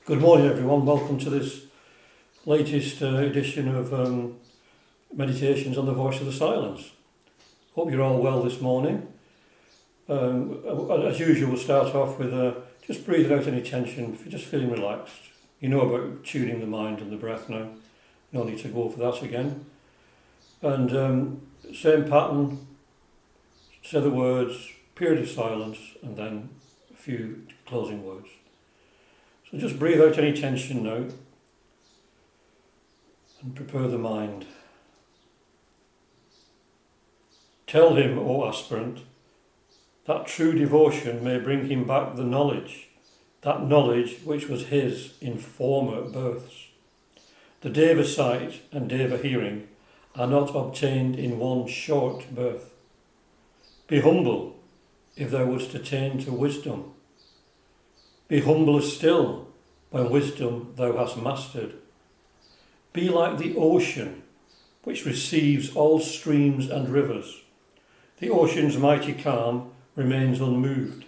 Good morning, everyone. Welcome to this latest edition of Meditations on the Voice of the Silence. Hope you're all well this morning. As usual, we'll start off with just breathe out any tension. If you're just feeling relaxed, you know about tuning the mind and the breath now. No need to go for that again. And same pattern, say the words, period of silence, and then a few closing words. So just breathe out any tension now and prepare the mind. Tell him, O aspirant, that true devotion may bring him back the knowledge, that knowledge which was his in former births. The deva sight and deva hearing are not obtained in one short birth. Be humble if thou wouldst attain to wisdom. Be humbler still when wisdom thou hast mastered. Be like the ocean, which receives all streams and rivers. The ocean's mighty calm remains unmoved.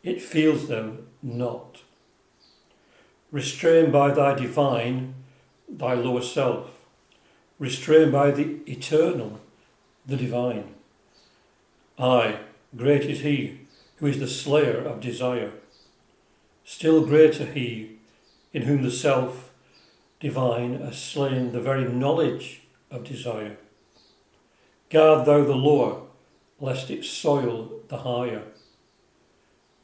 It feels them not. Restrained by thy divine, thy lower self. Restrained by the eternal, the divine. Aye, great is he who is the slayer of desire. Still greater he in whom the self divine has slain the very knowledge of desire. Guard thou the lower, lest it soil the higher.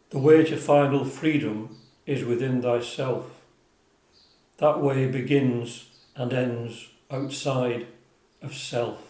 The way to final freedom is within thyself. That way begins and ends outside of self.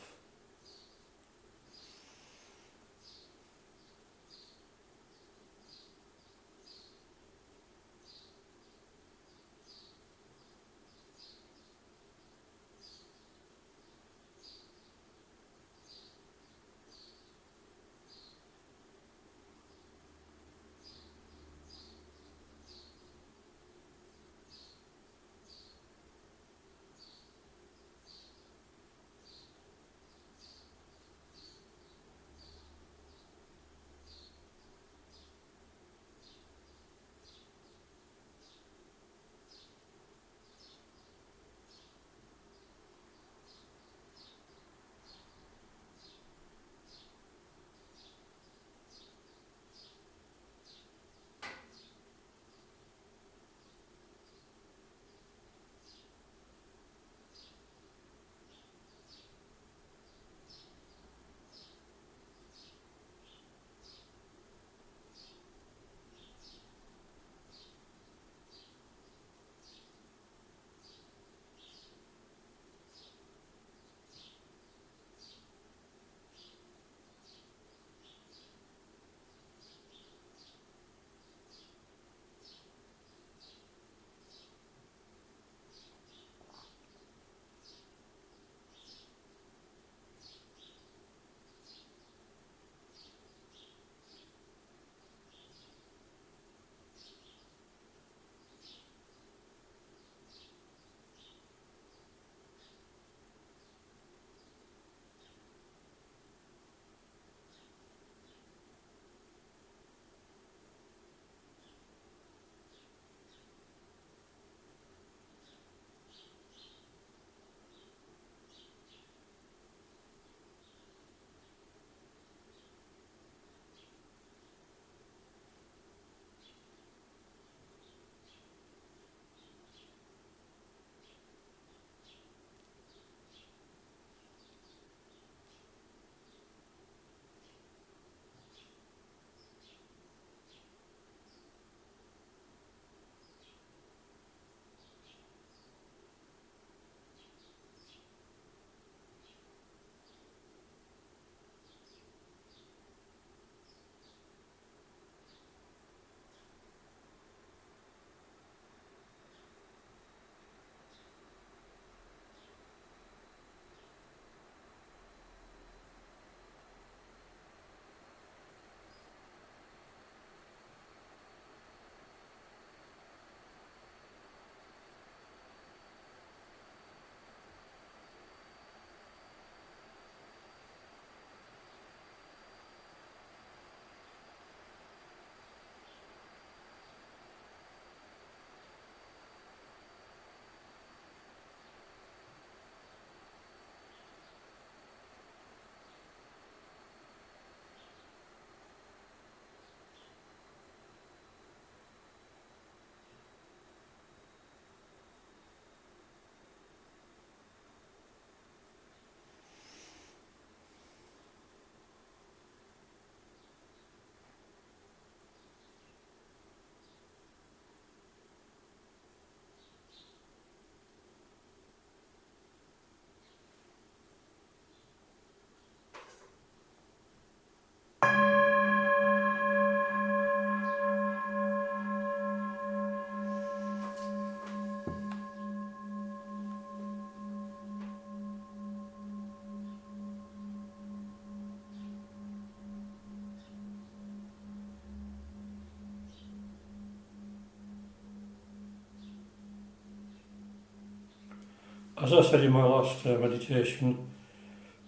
As I said in my last meditation,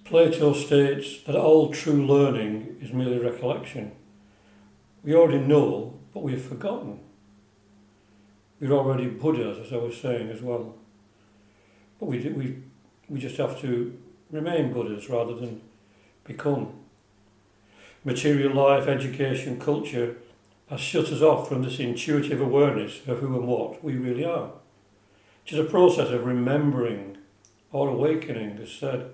Plato states that all true learning is merely recollection. We already know, but we have forgotten. We're already Buddhas, as I was saying as well. But we just have to remain Buddhas rather than become. Material life, education, culture has shut us off from this intuitive awareness of who and what we really are. It is a process of remembering or awakening, as said.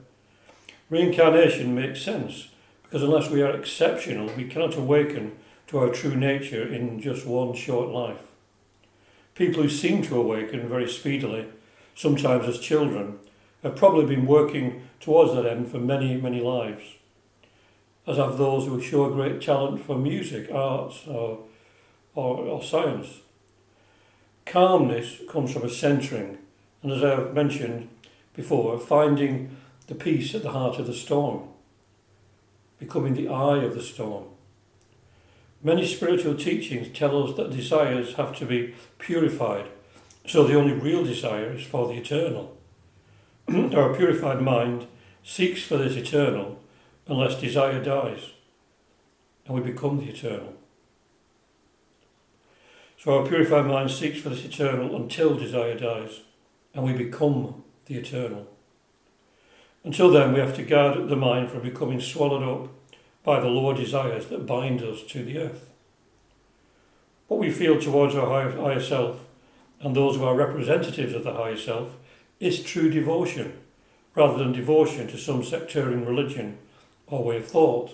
Reincarnation makes sense, because unless we are exceptional, we cannot awaken to our true nature in just one short life. People who seem to awaken very speedily, sometimes as children, have probably been working towards that end for many, many lives, as have those who show a great talent for music, arts, or science. Calmness comes from a centering, and as I have mentioned before, finding the peace at the heart of the storm, becoming the eye of the storm. Many spiritual teachings tell us that desires have to be purified, so the only real desire is for the eternal. Our purified mind seeks for this eternal unless desire dies, and we become the eternal. So our purified mind seeks for this eternal until desire dies, and we become the eternal. Until then, we have to guard the mind from becoming swallowed up by the lower desires that bind us to the earth. What we feel towards our higher self and those who are representatives of the higher self is true devotion, rather than devotion to some sectarian religion or way of thought.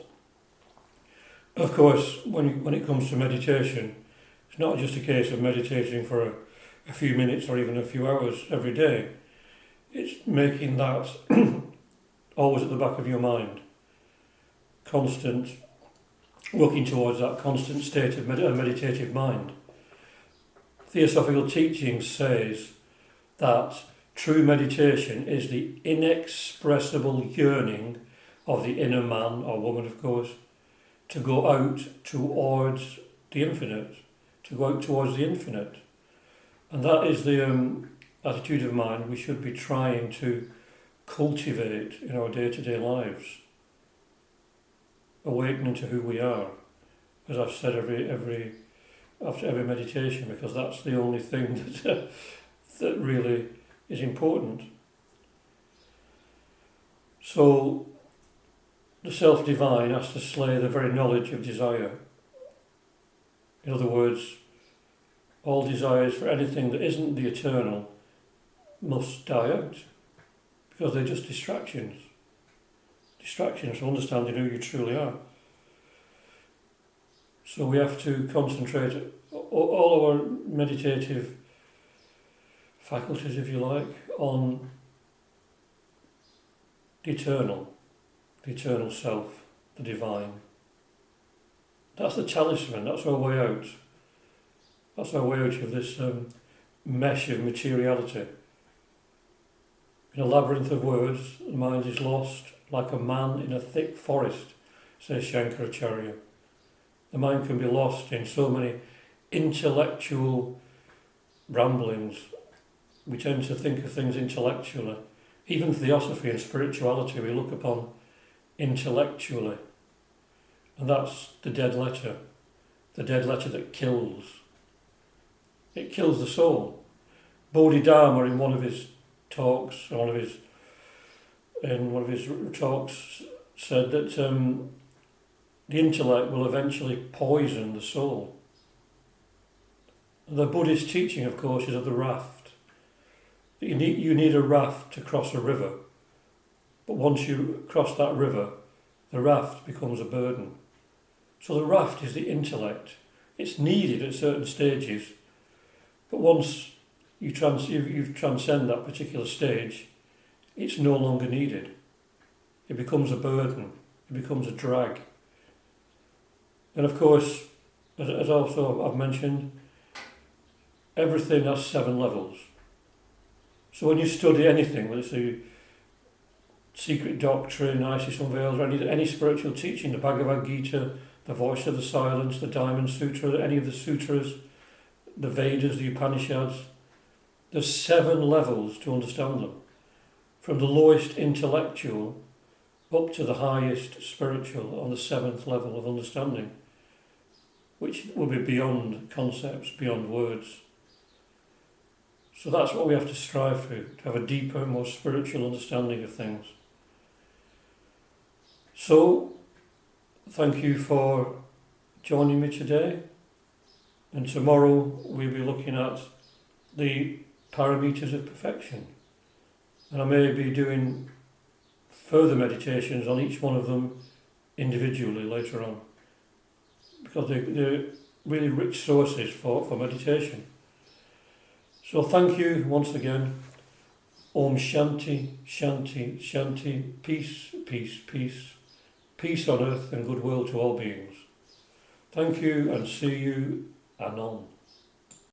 Of course, when it comes to meditation, it's not just a case of meditating for a few minutes or even a few hours every day. It's making that always at the back of your mind, constant, working towards that constant state of meditative mind. Theosophical teaching says that true meditation is the inexpressible yearning of the inner man or woman, of course, to go out towards the infinite, to go out towards the infinite. And that is the attitude of mind we should be trying to cultivate in our day-to-day lives, awakening to who we are, as I've said after every meditation, because that's the only thing that really is important. So the self-divine has to slay the very knowledge of desire. In other words, all desires for anything that isn't the eternal must die out, because they're just distractions. Distractions from understanding who you truly are. So we have to concentrate all our meditative faculties, if you like, on the eternal self, the divine. That's the talisman, that's our way out. That's our way out of this mesh of materiality. In a labyrinth of words, the mind is lost like a man in a thick forest, says Shankaracharya. The mind can be lost in so many intellectual ramblings. We tend to think of things intellectually. Even Theosophy and spirituality we look upon intellectually. And that's the dead letter that kills. It kills the soul. Bodhidharma, in one of his talks, said that the intellect will eventually poison the soul. The Buddhist teaching, of course, is of the raft. You need a raft to cross a river, but once you cross that river, the raft becomes a burden. So the raft is the intellect. It's needed at certain stages, but once you transcend that particular stage, it's no longer needed. It becomes a burden. It becomes a drag. And of course, as also I've mentioned, everything has 7 levels. So when you study anything, whether it's the secret doctrine, Isis Unveiled, or any spiritual teaching, the Bhagavad Gita, the Voice of the Silence, the Diamond Sutra, any of the sutras, the Vedas, the Upanishads, there's 7 levels to understand them. from the lowest intellectual up to the highest spiritual on the 7th level of understanding, which will be beyond concepts, beyond words. So that's what we have to strive for, to have a deeper, more spiritual understanding of things. So, thank you for joining me today, and tomorrow we'll be looking at the parameters of perfection, and I may be doing further meditations on each one of them individually later on, because they're really rich sources for meditation. So thank you once again. Om Shanti, Shanti, Shanti, peace, peace, peace, peace on earth and goodwill to all beings. Thank you and see you anon.